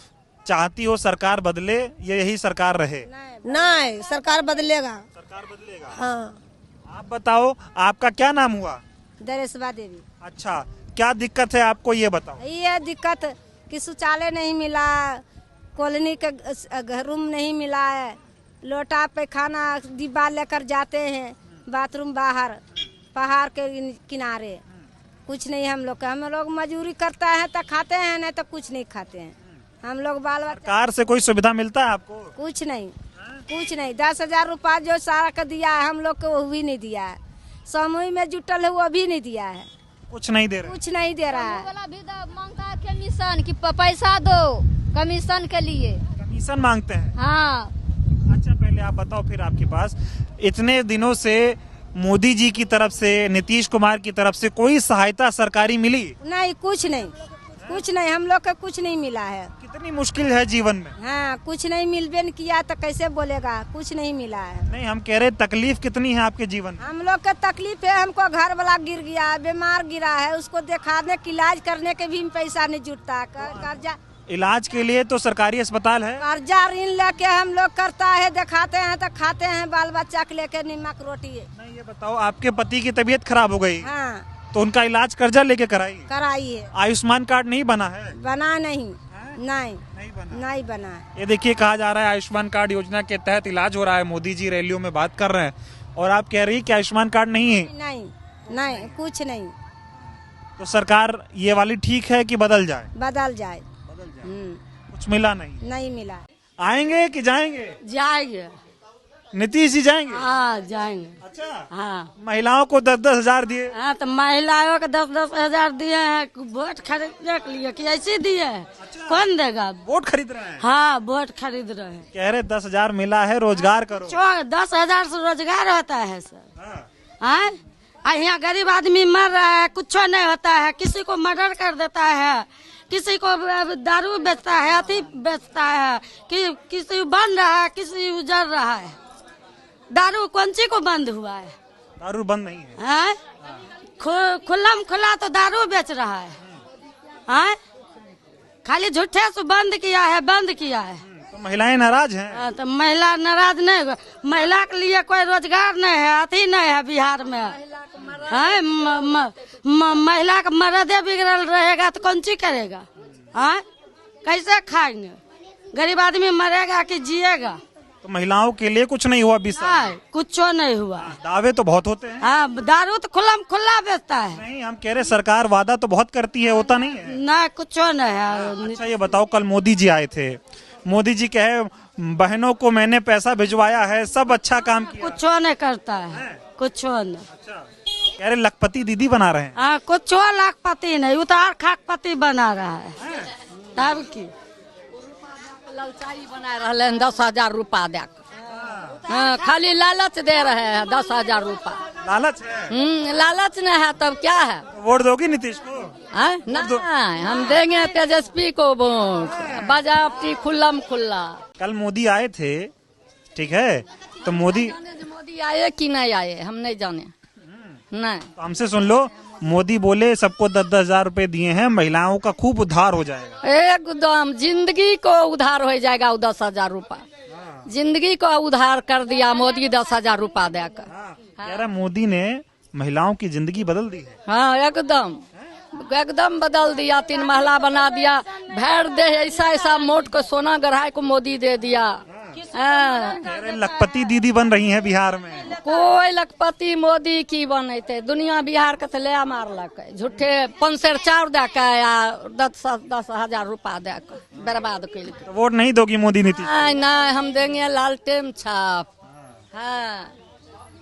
चाहती हो सरकार बदले या यही सरकार रहे? नहीं, सरकार बदलेगा। सरकार बदलेगा? हाँ। आप बताओ, आपका क्या नाम हुआ? दरेशबा देवी। अच्छा, क्या दिक्कत है आपको ये बताओ? ये दिक्कत कि शौचालय नहीं मिला, कॉलोनी का रूम नहीं मिला है, लोटा पे खाना डिब्बा लेकर जाते हैं, बाथरूम बाहर पहाड़ के किनारे, कुछ नहीं हम लोग का। हम लोग मजदूरी करता है तो खाते हैं, नहीं तो कुछ नहीं खाते हैं हम लोग। बाल बच्चा सरकार से कोई सुविधा मिलता है आपको? कुछ नहीं, कुछ नहीं। 10,000 रुपया जो सारा का दिया है हम लोग को वो भी नहीं दिया है। समूह में जुटल है वो भी नहीं दिया है। कुछ नहीं दे रहा? कुछ नहीं दे रहा है। वाला भी मांगता है कमीशन कि पैसा दो कमीशन के लिए। कमीशन मांगते हैं? हाँ। अच्छा, पहले आप बताओ, फिर आपके पास इतने दिनों से मोदी जी की तरफ से, नीतीश कुमार की तरफ से कोई सहायता सरकारी मिली? नहीं, कुछ नहीं, कुछ नहीं। हम लोग का कुछ नहीं मिला है। कितनी मुश्किल है जीवन में। हाँ, कुछ नहीं मिलबे न किया तो कैसे बोलेगा? कुछ नहीं मिला है। नहीं, हम कह रहे तकलीफ कितनी है आपके जीवन में? हम लोग का तकलीफ है, हमको घर वाला गिर गया, बीमार गिरा है, उसको दिखाने के इलाज करने के भी पैसा नहीं जुटता। कर्जा, इलाज के लिए तो सरकारी अस्पताल है। कर्जा ऋण लेके हम लोग करता है, दिखाते हैं तो खाते हैं, बाल बच्चा के लेके नमक रोटी। नहीं, ये बताओ, आपके पति की तबीयत खराब हो गई? हाँ। तो उनका इलाज कर्जा लेके कराइए। आयुष्मान कार्ड नहीं बना है? बना नहीं, नहीं बना। ये देखिए, कहा जा रहा है आयुष्मान कार्ड योजना के तहत इलाज हो रहा है। मोदी जी रैलियों में बात कर रहे हैं और आप कह रही कि आयुष्मान कार्ड नहीं है? नहीं, कुछ नहीं। तो सरकार ये वाली ठीक है कि बदल जाए? बदल जाए। कुछ मिला नहीं मिला। आएंगे कि जाएंगे? जाएंगे। नीतीश जी जाएंगे? हाँ, जाएंगे। अच्छा। हाँ। महिलाओं को 10-10 हजार दिए? हाँ, तो महिलाओं को 10-10 हजार दिए हैं वोट खरीदने के लिए कि ऐसे दिए हैं? अच्छा। कौन देगा? वोट खरीद रहे हैं? हाँ, वोट खरीद रहे हैं। कह रहे 10,000 मिला है, रोजगार करो। 10,000 से रोजगार होता है सर। हाँ, यहाँ गरीब आदमी मर रहा है, कुछ नहीं होता है, किसी को मर्डर कर देता है, किसी को दारू बेचता है, अति बेचता है, किसी बन रहा है, किसी उजड़ रहा है। दारू कौन सी को बंद हुआ है? दारू बंद नहीं है, खुला में खुला तो दारू बेच रहा है, खाली झूठे से बंद किया है। तो महिलाएं नाराज हैं। तो महिला नाराज नहीं, महिला के लिए कोई रोजगार नहीं है, अति नहीं है बिहार में है। महिला का मर्दे बिगड़ल रहेगा तो कौन सी करेगा? कैसे खाएंगे? गरीब आदमी मरेगा कि जिएगा? तो महिलाओं के लिए कुछ नहीं हुआ 20 साल में? कुछ नहीं हुआ। दावे तो बहुत होते हैं। हाँ, दारू तो खुला बेचता है। नहीं, हम कह रहे सरकार वादा तो बहुत करती है, होता नहीं है। नहीं, कुछ नहीं है। अच्छा ये बताओ, कल मोदी जी आए थे, मोदी जी कहे बहनों को मैंने पैसा भिजवाया है, सब अच्छा काम किया। कुछ नहीं करता है, कुछ नहीं। कह रहे लखपति दीदी बना रहे हैं। हाँ, कुछ लाखपति नहीं, उतार खाकपति बना रहा है। तब की लालचाई बना रहे हैं 10,000 रूपा दे, खाली लालच दे रहे हैं 10,000 रूपा। लालच है? लालच नहीं है तब क्या है? वोट दोगी नीतीश को? नहीं, हम देंगे तेजस्वी को वोट, बाजाबती खुल्लम खुल्ला। कल मोदी आए थे, ठीक है, तो मोदी आए कि नहीं आए हम नहीं जाने। नहीं, तो हमसे सुन लो, मोदी बोले सबको 10,000 रुपए दिए हैं, महिलाओं का खूब उद्धार हो जाएगा। एकदम जिंदगी को उधार हो जाएगा। 10,000 रूपा जिंदगी को उधार कर दिया मोदी 10,000 रूपा देकर। कह रहा मोदी ने महिलाओं की जिंदगी बदल दी है। हाँ, एकदम बदल दिया, 3 महला बना दिया, भैर दे ऐसा मोट को सोना गढ़ाई को मोदी दे दिया। लखपति दीदी बन रही हैं बिहार में। कोई लखपति मोदी की बनते, दुनिया बिहार के ले मारलक, झूठे 5 सेर चाउर दे के या 10,000 रूपा दे के बर्बाद कर। तो वोट नहीं दोगी मोदी नीतीश? नहीं, हम देंगे लालटेन छाप। हाँ,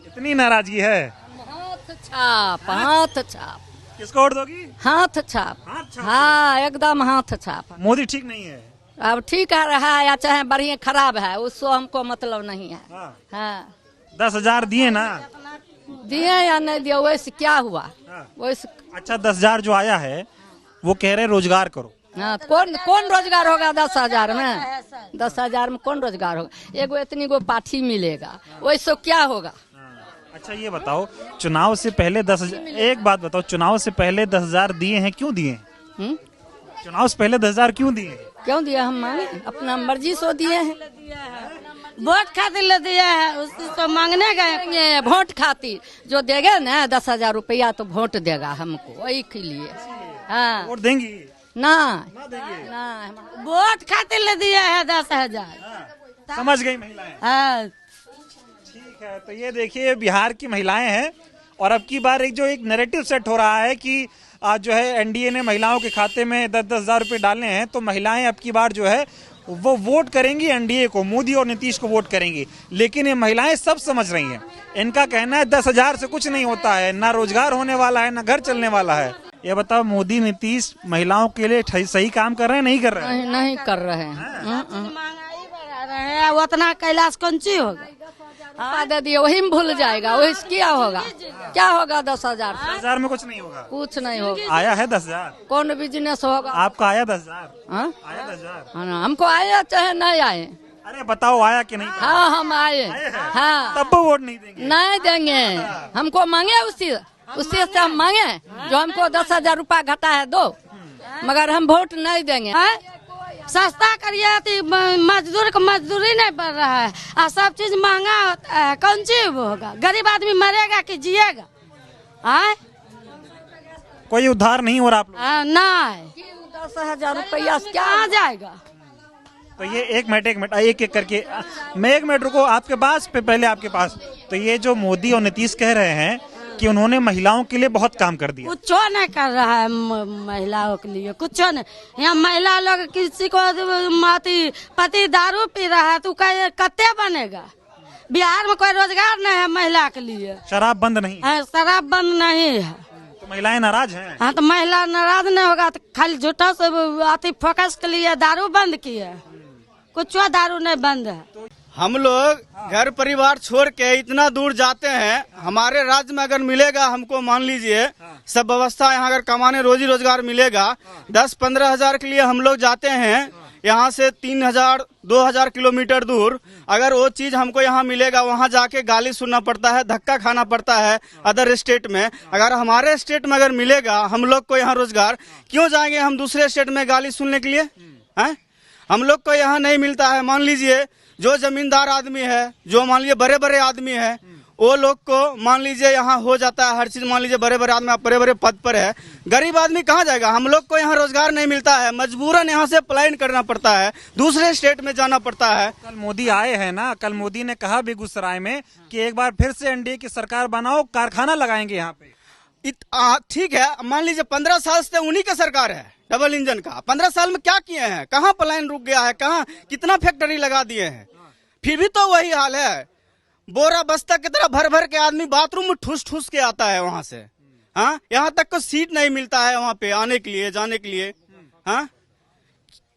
इतनी नाराजगी है? हाथ छाप। किसको वोट दोगी? हाथ छाप। हाँ, एकदम हाथ छाप। मोदी ठीक नहीं है? अब ठीक है रहा या चाहे बढ़िया खराब है, उसको हमको मतलब नहीं है। हाँ, 10,000 दिए ना? दिए या नहीं दिए वैसे क्या हुआ? वैसे अच्छा 10,000 जो आया है वो कह रहे रोजगार करो। हाँ, कौन रोजगार होगा 10,000 में? 10,000 में कौन रोजगार होगा? एगो इतनी गो पाठी मिलेगा, वैसे क्या होगा? अच्छा ये बताओ, चुनाव से पहले 10,000, एक बात बताओ, चुनाव से पहले 10,000 दिए हैं, क्यों दिए? चुनाव से पहले 10,000 क्यों दिए? क्यों दिया? हम मांगे अपना मर्जी से दिए हैं। वोट खातिर दिए हैं, उससे तो मांगने गए। वोट खातिर जो देगा ना 10,000 रुपया तो वोट देगा हमको, वही के लिए। हाँ, वोट देंगी? ना वोट खातिर दिए हैं 10,000। समझ गई महिलाएं? हाँ, ठीक है, तो ये देखिए बिहार की महिलाएं हैं, और अब की बार एक नैरेटिव सेट हो रहा है कि आज जो है एनडीए ने महिलाओं के खाते में 10,000 रुपए डालने हैं, तो महिलाएं अब की बार जो है वो वोट करेंगी एनडीए को, मोदी और नीतीश को वोट करेंगी। लेकिन ये महिलाएं सब समझ रही हैं, इनका कहना है 10,000 से कुछ नहीं होता है, ना रोजगार होने वाला है, ना घर चलने वाला है। ये बताओ, मोदी नीतीश महिलाओं के लिए सही काम कर रहे हैं, नहीं कर रहे हैं? नहीं कर रहे हैं। महंगाई बढ़ा रहे हैं, उतना कैलाश कौन सी होगा? दे दिए वही में भूल जाएगा, वही क्या होगा? क्या होगा 10,000? 10,000 में कुछ नहीं होगा? कुछ नहीं होगा। आया है 10,000? कौन बिजनेस होगा? आपका आया 10,000? आया 10,000? हमको आया चाहे नहीं आए। अरे बताओ आया कि नहीं? हाँ, हम आए। हाँ, तब वोट नहीं देंगे? नहीं देंगे, हमको मांगे उसी से हम मांगे जो हमको 10,000 रूपया घटा है दो, मगर हम वोट नहीं देंगे। सस्ता करिए, मजदूर को मजदूरी नहीं बढ़ रहा है, और सब चीज महंगा होता है, कौन सी वो होगा? गरीब आदमी मरेगा कि जिएगा? कोई उद्धार नहीं हो रहा आप लोग? नहीं, 10,000 रुपया क्या आ जाएगा? तो ये एक मिनट एक करके, मैं 1 मिनट रुको, आपके पास पहले आपके पास। तो ये जो मोदी और नीतीश कह रहे हैं कि उन्होंने महिलाओं के लिए बहुत काम कर दिया, कुछ नहीं कर रहा है महिलाओं के लिए, कुछ नहीं। यहाँ महिला लोग किसी को पति दारू पी रहा है तो कत्ते बनेगा? बिहार में कोई रोजगार नहीं है महिला के लिए। शराब बंद नहीं है? शराब बंद नहीं है, तो महिलाएं नाराज हैं? हाँ, तो महिला नाराज नहीं होगा तो खाली झूठा से फोकस के लिए दारू बंद किए, कुछ दारू नहीं बंद है। हम लोग घर परिवार छोड़ के इतना दूर जाते हैं, हमारे राज्य में अगर मिलेगा हमको, मान लीजिए सब व्यवस्था यहाँ अगर कमाने रोजी रोजगार मिलेगा, 10-15 हजार के लिए हम लोग जाते हैं यहाँ से 3,000-2,000 किलोमीटर दूर, अगर वो चीज हमको यहाँ मिलेगा, वहाँ जाके गाली सुनना पड़ता है, धक्का खाना पड़ता है अदर स्टेट में। अगर हमारे स्टेट में अगर मिलेगा हम लोग को यहाँ रोजगार, क्यों जाएंगे हम दूसरे स्टेट में गाली सुनने के लिए? हैं? हम लोग को यहाँ नहीं मिलता है। मान लीजिए जो जमींदार आदमी है, जो मान लीजिए बड़े बड़े आदमी है, वो लोग को मान लीजिए यहाँ हो जाता है हर चीज। मान लीजिए बड़े बड़े आदमी बड़े बड़े पद पर है, गरीब आदमी कहाँ जाएगा? हम लोग को यहाँ रोजगार नहीं मिलता है, मजबूरन यहाँ से पलायन करना पड़ता है, दूसरे स्टेट में जाना पड़ता है। कल मोदी आए हैं ना, कल मोदी ने कहा बेगूसराय में कि एक बार फिर से एनडीए की सरकार बनाओ, कारखाना लगाएंगे यहाँ पे। ठीक है, मान लीजिए 15 साल से उन्हीं का सरकार है डबल इंजन का। 15 साल में क्या किए हैं? कहाँ पलायन रुक गया है? कहाँ कितना फैक्ट्री लगा दिए हैं? फिर भी तो वही हाल है। बोरा बस्ता की तरह भर भर के आदमी बाथरूम में ठूस ठूस के आता है वहां से। हाँ, यहाँ तक को सीट नहीं मिलता है वहाँ पे आने के लिए, जाने के लिए। हाँ,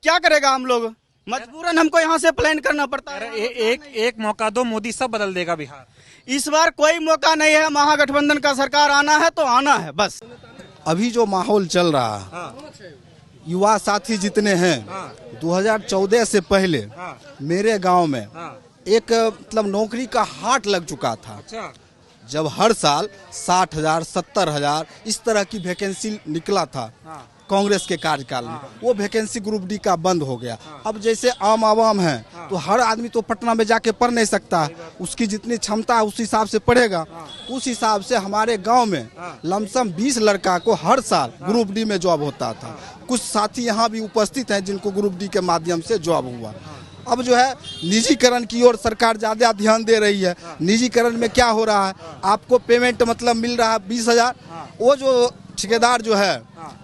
क्या करेगा हम लोग? मजबूरन हमको यहाँ से प्लान करना पड़ता है। एक मौका दो, मोदी सब बदल देगा बिहार। इस बार कोई मौका नहीं है, महागठबंधन का सरकार आना है तो आना है बस। अभी जो माहौल चल रहा है, युवा साथी जितने हैं, 2014 से पहले मेरे गांव में एक मतलब नौकरी का हाट लग चुका था। जब हर साल 60,000 70,000 इस तरह की वैकेंसी निकला था कांग्रेस के कार्यकाल में, वो वैकेंसी ग्रुप डी का बंद हो गया। अब जैसे आम आवाम है तो हर आदमी तो पटना में जाके पढ़ नहीं सकता है, उसकी जितनी क्षमता है उस हिसाब से पढ़ेगा। उस हिसाब से हमारे गांव में लमसम 20 लड़का को हर साल ग्रुप डी में जॉब होता था। कुछ साथी यहाँ भी उपस्थित हैं जिनको ग्रुप डी के माध्यम से जॉब हुआ। अब जो है निजीकरण की ओर सरकार ज्यादा ध्यान दे रही है। निजीकरण में क्या हो रहा है, आपको पेमेंट मतलब मिल रहा है 20,000, वो जो ठेकेदार जो है,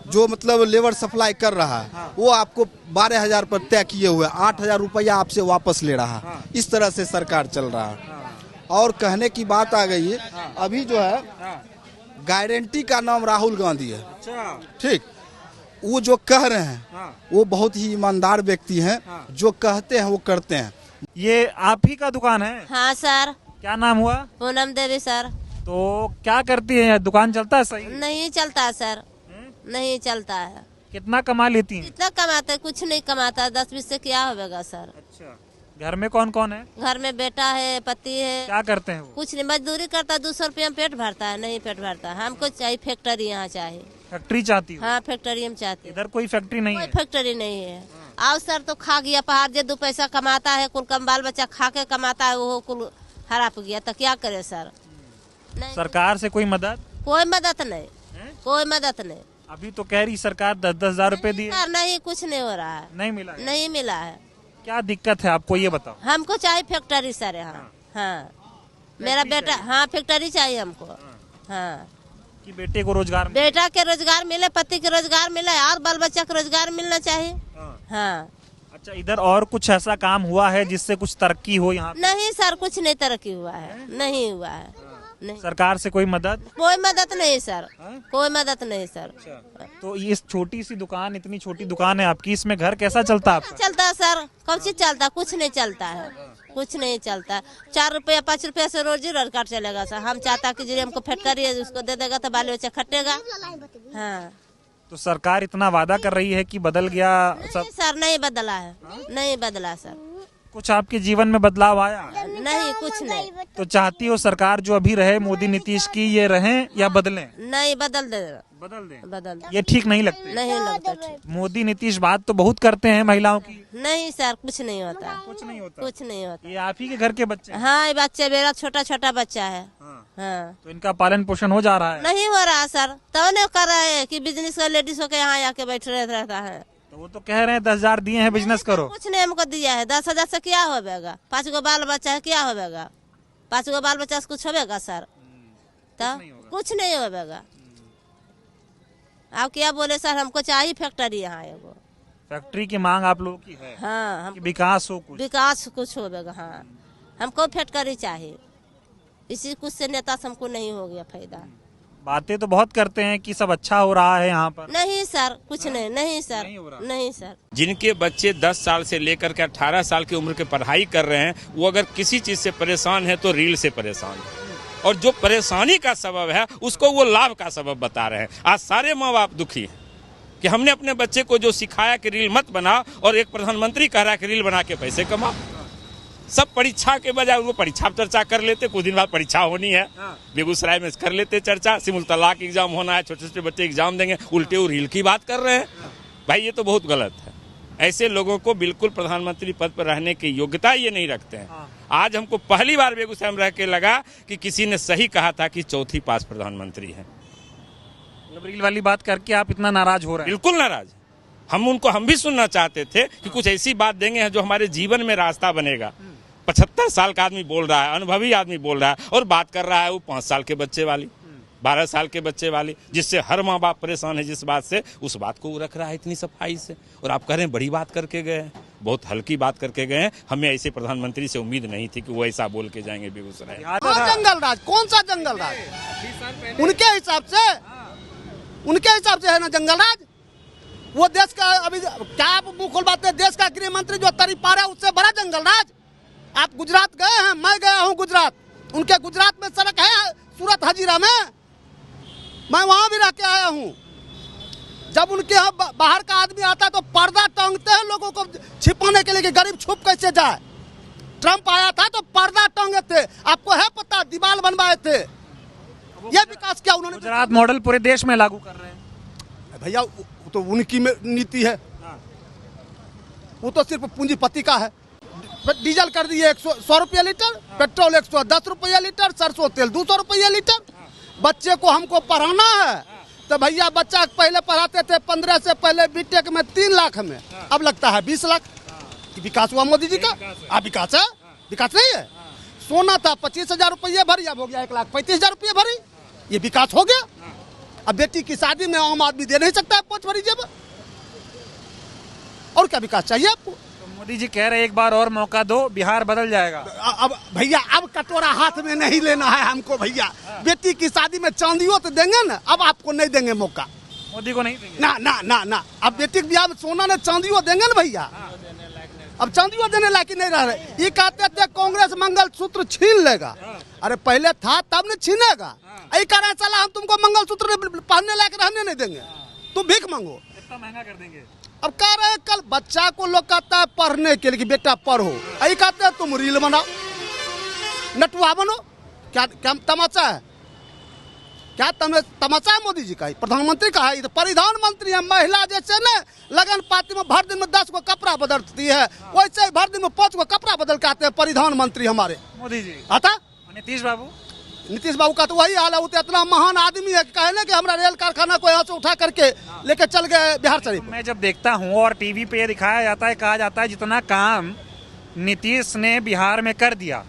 जो मतलब लेबर सप्लाई कर रहा है, वो आपको 12,000 पर तय किए हुए 8,000 रुपया आपसे वापस ले रहा है। इस तरह से सरकार चल रहा है। और कहने की बात आ गई है, अभी जो है गारंटी का नाम राहुल गांधी है, ठीक। वो जो कह रहे हैं वो बहुत ही ईमानदार व्यक्ति हैं, जो कहते हैं वो करते हैं। ये आप ही का दुकान है? हाँ सर। क्या नाम हुआ? पूनम देवी सर। तो क्या करती है? दुकान चलता है सही? नहीं चलता सर, नहीं चलता है। कितना कमा लेती हैं? कितना कमाते? कुछ नहीं कमाता, 10-20 से क्या होगा सर। अच्छा, घर में कौन कौन है? घर में बेटा है, पति है। क्या करते हैं वो? कुछ नहीं, मजदूरी करता, 200 रुपया में पेट भरता है। नहीं पेट भरता, हमको चाहिए फैक्ट्री, यहाँ चाहिए फैक्ट्री चाहती हूँ। हाँ, फैक्ट्री हम चाहते। इधर कोई फैक्ट्री नहीं है? फैक्ट्री नहीं है। आओ सर, तो खा गया पहाड़, जो 2 पैसा कमाता है, कुल कम बाल बच्चा खा के कमाता है, वो कुल हड़प गया, तो क्या करे सर? नहीं। सरकार से कोई मदद? कोई मदद नहीं, कोई मदद नहीं। अभी तो कह रही सरकार 10-10 हजार रुपए दिए। नहीं, कुछ नहीं हो रहा है। नहीं मिला? नहीं मिला है। क्या दिक्कत है आपको, ये बताओ। हमको चाहिए फैक्ट्री सर यहाँ। हाँ, मेरा बेटा, हाँ फैक्ट्री चाहिए हमको। हाँ, कि बेटे को रोजगार मिले। बेटा के रोजगार मिले, पति के रोजगार मिले, और बाल बच्चा के रोजगार मिलना चाहिए। हाँ। अच्छा, इधर और कुछ ऐसा काम हुआ है जिससे कुछ तरक्की हो यहाँ? नहीं सर, कुछ नहीं तरक्की हुआ है, नहीं हुआ है। नहीं। सरकार से कोई मदद? कोई मदद नहीं सर, कोई मदद नहीं सर। तो इस छोटी सी दुकान, इतनी छोटी दुकान है आपकी, इसमें घर कैसा चलता है आपका? चलता है सर, कौन चीज चलता है? कुछ नहीं चलता है, कुछ नहीं चलता है। 4 रुपया 5 रुपया से रोजी रोजगार चलेगा सर। हम चाहता कि जो हमको फैक्ट्री है उसको दे देगा तो बाल बच्चा खटेगा। हाँ, तो सरकार इतना वादा कर रही है कि बदल गया सब? सर नहीं बदला है, नहीं बदला सर। कुछ आपके जीवन में बदलाव आया? नहीं, कुछ नहीं। तो चाहती हो सरकार जो अभी रहे मोदी नीतीश की, ये रहें या बदलें? नहीं, बदल दे। बदल दें? बदल दे। ये ठीक नहीं लगते? नहीं लगता ठीक। मोदी नीतीश बात तो बहुत करते हैं महिलाओं की। नहीं सर, कुछ नहीं होता। कुछ नहीं होता? कुछ नहीं होता। ये आप ही के घर के बच्चे? हाँ, ये बच्चे, मेरा छोटा छोटा बच्चा है। हाँ। तो इनका पालन पोषण हो जा रहा है? नहीं हो रहा सर, तो नहीं कर रहे हैं कि बिजनेस का लेडीज होकर यहाँ आके बैठ रहता है। तो वो तो कह रहे हैं 10,000 दिए हैं, बिजनेस करो। कुछ नहीं हमको दिया है। 10,000 से क्या होगा? 5 गो बाल बच्चा है, क्या होगा? 5 गो बाल बच्चा से कुछ होगा सर? तो कुछ नहीं होगा। आप क्या बोले सर, हमको चाहिए फैक्ट्री यहाँ एगो। फैक्ट्री की मांग आप लोगों की है? हाँ, हम विकास हो, कुछ विकास कुछ होगा। हाँ, हमको फैक्ट्री चाहिए। इसी कुछ से नेता से हमको नहीं हो गया फायदा। बातें तो बहुत करते हैं कि सब अच्छा हो रहा है यहाँ पर। नहीं सर, कुछ नहीं, नहीं सर, नहीं सर। जिनके बच्चे 10 साल से लेकर के 18 साल की उम्र के पढ़ाई कर रहे हैं, वो अगर किसी चीज से परेशान है तो रील से परेशान है, और जो परेशानी का सबब है उसको वो लाभ का सबब बता रहे हैं। आज सारे माँ बाप दुखी हैं कि हमने अपने बच्चे को जो सिखाया कि रील मत बना, और एक प्रधानमंत्री कह रहा है कि रील बना के पैसे कमा। सब परीक्षा के बजाय वो परीक्षा पर चर्चा कर लेते, कुछ दिन बाद परीक्षा होनी है, बेगूसराय में कर लेते चर्चा, सिमुल तलाक एग्जाम होना है, छोटे छोटे बच्चे एग्जाम देंगे, उल्टे वो रील की बात कर रहे हैं। भाई ये तो बहुत गलत है। ऐसे लोगों को बिल्कुल प्रधानमंत्री पद पर रहने की योग्यता ये नहीं रखते हैं। आज हमको पहली बार बेगूसराय में रह के लगा कि किसी ने सही कहा था कि चौथी पास प्रधानमंत्री है। रील वाली बात करके आप इतना नाराज हो रहे हैं? बिल्कुल नाराज। हम भी सुनना चाहते थे कि कुछ ऐसी बात देंगे जो हमारे जीवन में रास्ता बनेगा। 75 साल का आदमी बोल रहा है, अनुभवी आदमी बोल रहा है, और बात कर रहा है वो 5 साल के बच्चे वाली, 12 साल के बच्चे वाली, जिससे हर माँ बाप परेशान है। जिस बात से, उस बात को रख रहा है इतनी सफाई से, और आप कह रहे हैं बड़ी बात करके गए हैं। बहुत हल्की बात करके गए हैं। हमें ऐसे प्रधानमंत्री से उम्मीद नहीं थी कि वो ऐसा बोल के जाएंगे बेगूसराय। जंगल राज, कौन सा जंगल राज? उनके हिसाब से है ना जंगल राज। वो देश का अभी क्या आप मुंह खुलवाते हैं? देश का गृह मंत्री जो तरी पा रहा है उससे बड़ा जंगल राज। आप गुजरात गए हैं? मैं गया हूँ गुजरात। उनके गुजरात में सड़क है सूरत हजीरा में, मैं वहां भी रह के आया हूँ। जब उनके यहाँ बाहर का आदमी आता है तो पर्दा टांगते हैं लोगों को छिपाने के लिए कि गरीब छुप कैसे जाए। ट्रम्प आया था तो पर्दा टांगे थे, आपको है पता, दीवार बनवाए थे। ये विकास क्या उन्होंने? गुजरात मॉडल पूरे देश में लागू कर रहे हैं भैया, तो उनकी नीति है, वो तो सिर्फ पूंजीपति का है। डीजल कर दिए 100 रुपये लीटर, पेट्रोल 110 रुपये लीटर, सरसों तेल 200 रुपये लीटर। बच्चे को हमको पढ़ाना है तो भैया बच्चा पहले पढ़ाते थे 15 से पहले बीटेक में 3 लाख में, अब लगता है 20 लाख। विकास हुआ मोदी जी का? आप विकास है? विकास नहीं है। सोना था 25,000 रुपये भरी, अब हो गया 1,35,000 रुपये भरी। ये विकास हो गया। अब बेटी की शादी में आम आदमी दे नहीं सकता है 5 भरी जेब। और क्या विकास चाहिए आपको? तो मोदी जी कह रहे एक बार और मौका दो, बिहार बदल जाएगा। अब भैया अब कटोरा हाथ में नहीं लेना है हमको भैया। बेटी की शादी में चांदियों तो देंगे ना, अब आपको नहीं देंगे मौका। मोदी को नहीं देंगे? ना ना ना ना, अब बेटी के ब्याह में सोना ने चांदियों देंगे ना भैया। अब चांदियों देने लायक नहीं रह रहे। ये कहते थे कांग्रेस मंगल सूत्र छीन लेगा। अरे पहले था तब न छीनेगा। यही कह रहे साला हम तुमको मंगल सूत्र पहनने लायक रहने नहीं देंगे, तुम भीख मांगो। इतना महंगा कर देंगे। अब कह रहे हैं कल बच्चा को लोग कहता है पढ़ने के लिए कि बेटा पढ़ो, यही कहते हैं तुम रील बनाओ, नटुआ बनो। क्या क्या तमाचा है? क्या तमाचा है मोदी जी का? प्रधानमंत्री का है? प्रधानमंत्री है। महिला जैसे न लगन पाती में भर दिन में 10 को कपड़ा बदलती है, वैसे ही भर दिन में 5 को कपड़ा बदल के आते हैं प्रधानमंत्री हमारे मोदी जी। आता नीतीश बाबू का तो वही हाल है। वो तो इतना महान आदमी है, कहने कि हमारा रेल कारखाना को यहाँ से उठा करके लेके चल गए बिहार शरीफ। मैं जब देखता हूँ और टीवी पे ये दिखाया जाता है, कहा जाता है जितना काम नीतीश ने बिहार में कर दिया,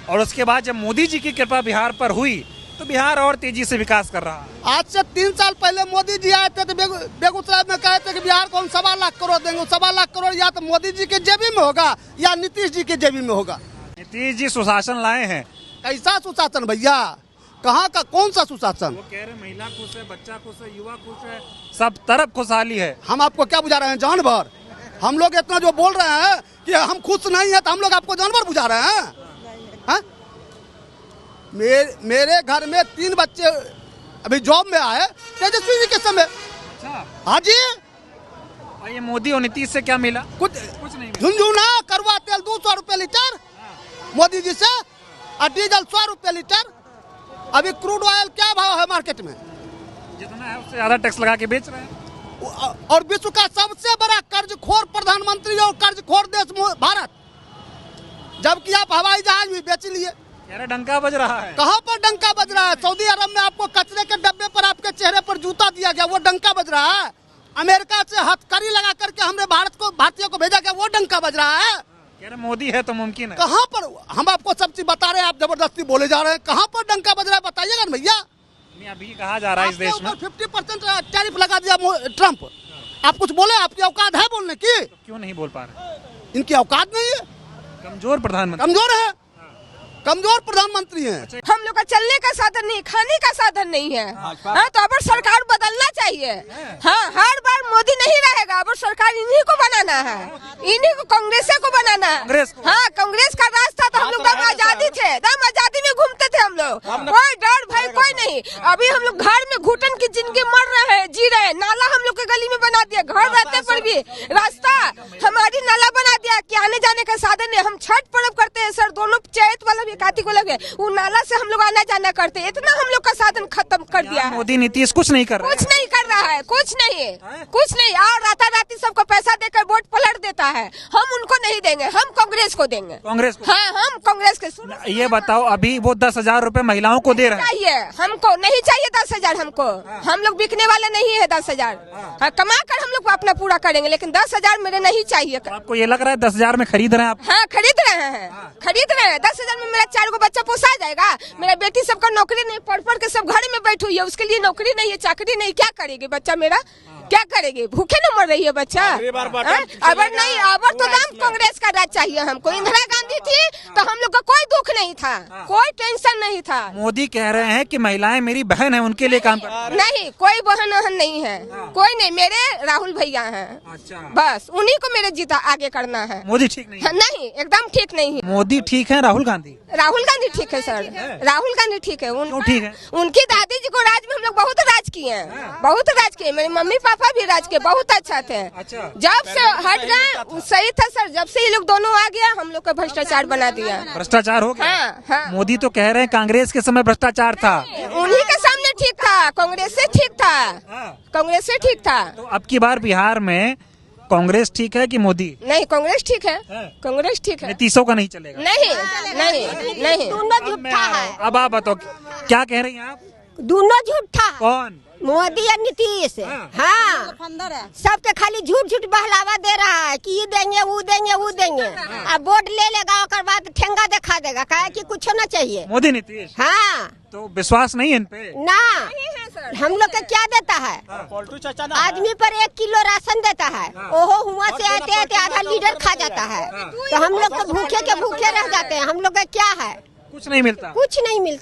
और उसके बाद जब मोदी जी की कृपा बिहार पर हुई तो बिहार और तेजी से विकास कर रहा है। आज से 3 साल पहले मोदी जी आए थे तो बेगूसराय में कहे थे कि बिहार को हम 1.25 लाख करोड़ देंगे। 1.25 लाख करोड़ या तो मोदी जी के जेबी में होगा या नीतीश जी के जेबी में होगा। नीतीश जी सुशासन लाए हैं। कैसा सुशासन भैया? कहाँ का कौन सा सुशासन? वो कह रहे महिला खुश है, बच्चा खुश है, युवा खुश है, सब तरफ खुशहाली है। हम आपको क्या बुझा रहे हैं? जानवर? हम लोग इतना जो बोल रहे हैं कि हम खुश नहीं है तो हम लोग आपको जानवर बुझा रहे हैं? हा? मेरे घर में 3 बच्चे अभी जॉब में आए तेजस्वी जी के समय। अच्छा। हाँ जी। और ये मोदी और नीतीश से क्या मिला? कुछ नहीं। झुंझुना करवा तेल 200 रुपये लीटर मोदी जी से, और डीजल 100 रुपये लीटर। अभी क्रूड ऑयल क्या भाव है मार्केट में? जितना है उससे ज्यादा टैक्स लगा के बेच रहे हैं। और विश्व का सबसे बड़ा कर्जखोर प्रधानमंत्री और कर्जखोर देश भारत, जबकि आप हवाई जहाज भी बेच लिए। डंका बज रहा है। कहाँ पर डंका बज रहा है? सऊदी अरब में आपको कचरे के डब्बे पर आपके चेहरे पर जूता दिया गया, वो डंका बज रहा है। अमेरिका से हथकड़ी लगा करके हमने भारतीयों को भेजा गया, वो डंका बज रहा है। मोदी है तो मुमकिन है। कहाँ पर? हम आपको सब चीज बता रहे हैं, आप जबरदस्ती बोले जा रहे हैं। कहाँ पर डंका बज रहा है बताइएगा ना भैया। अभी कहा जा रहा है इस देश में 50% टैरिफ लगा दिया ट्रम्प। आप कुछ बोले? आपकी औकात है बोलने की? तो क्यों नहीं बोल पा रहे? इनकी औकात नहीं है। कमजोर प्रधानमंत्री। कमजोर है। कमजोर प्रधानमंत्री हैं। हम लोग का चलने का साधन नहीं, खाने का साधन नहीं है। हाँ, तो अब सरकार बदलना चाहिए। हाँ, हर बार मोदी नहीं रहेगा, अब सरकार इन्हीं को बनाना है, इन्हीं को कांग्रेस को बनाना है। हाँ, कांग्रेस का राज था तो हम लोग आजादी थे, दम आजादी में घूमते थे हम लोग, कोई डर भय कोई नहीं। अभी हम लोग घर में घुटन की जिंदगी मर रहे हैं, जी रहे हैं। नाला हम लोग के गली में बना दिया, घर रहते पर भी रास्ता हमारी नाला बना दिया कि आने जाने का साधन नहीं। हम छठ पर्व करते हैं सर, दोनों चैत वाला भी कार्तिक वाला भी, वो नाला से हम लोग आना जाना करते हैं। इतना हम लोग का साधन खत्म कर दिया है। मोदी नीतीश कुछ नहीं कर रहा है, कुछ नहीं कर रहा है, कुछ नहीं। और राताराती सबको पैसा देकर वोट पलट देता है। हम उनको नहीं देंगे, हम कांग्रेस को देंगे। कांग्रेस को? हाँ, हम कांग्रेस के। ये बताओ, अभी वो 10,000 रुपए महिलाओं को दे रहे हैं। चाहिए हमको, नहीं चाहिए 10,000 हमको। हम लोग बिकने वाले नहीं है 10,000। हाँ, कमा कर हम लोग अपना पूरा करेंगे, लेकिन 10,000 मेरे नहीं चाहिए। आपको ये लग रहा है 10,000 में खरीद रहे हैं आप? हाँ, खरीद रहे हैं। 10,000 में मेरा 4 बच्चा पोसा जाएगा। मेरा बेटी सबका नौकरी नहीं, पढ़ के सब घर में बैठी हुई है, उसके लिए नौकरी नहीं है, चाकरी नहीं, क्या करेगी बच्चा मेरा, क्या करेगी? भूखे न मर रही है बच्चा। अब नहीं, अब तो दाम कांग्रेस का राज चाहिए हमको। इंदिरा गांधी थी तो हम लोग का कोई दुख नहीं था, कोई टेंशन नहीं था। मोदी कह रहे हैं कि महिलाएं मेरी बहन है, उनके लिए काम कर। नहीं, कोई बहन नहीं है, कोई नहीं। मेरे राहुल भैया हैं, बस उन्हीं को मेरे जीता आगे करना है। मोदी ठीक नहीं है? नहीं, एकदम ठीक नहीं है। मोदी ठीक है, राहुल गांधी? राहुल गांधी ठीक है सर, राहुल गांधी ठीक है। ठीक है? उनकी दादी जी को राज में हम लोग बहुत राज किए हैं, बहुत राज किए। मेरे मम्मी पापा भी राज के बहुत अच्छा थे। जब से हट गए सही था सर, जब से ये लोग दोनों आ गया हम लोग का भ्रष्टाचार बना दिया। भ्रष्टाचार हो गया? हाँ। मोदी तो कह रहे हैं कांग्रेस के समय भ्रष्टाचार था। उन्हीं के सामने ठीक था, कांग्रेस से ठीक था, कांग्रेस से ठीक था। तो अब की बार बिहार में कांग्रेस ठीक है कि मोदी? नहीं, कांग्रेस ठीक है, कांग्रेस ठीक है। नीतीशों का नहीं चलेगा? नहीं, दोनों झूठा है। अब आप बताओ क्या कह रही हैं आप? दोनों झूठा। कौन? मोदी या नीतीश? हाँ, सबके खाली झूठ बहलावा दे रहा है कि ये देंगे वो देंगे वो देंगे। अब वोट ले लेगा और बाद ठेंगा दिखा देगा, कहे कि कुछ ना चाहिए। मोदी नीतीश? हाँ। तो विश्वास नहीं है इन पे? ना, हम लोग का क्या देता है? आदमी पर 1 किलो राशन देता है, ओहो हुआ से आते आते आधा लीटर खा जाता है। तो हम लोग तो भूखे के भूखे रह जाते हैं। हम लोग का क्या है? कुछ नहीं मिलता, कुछ नहीं मिलता।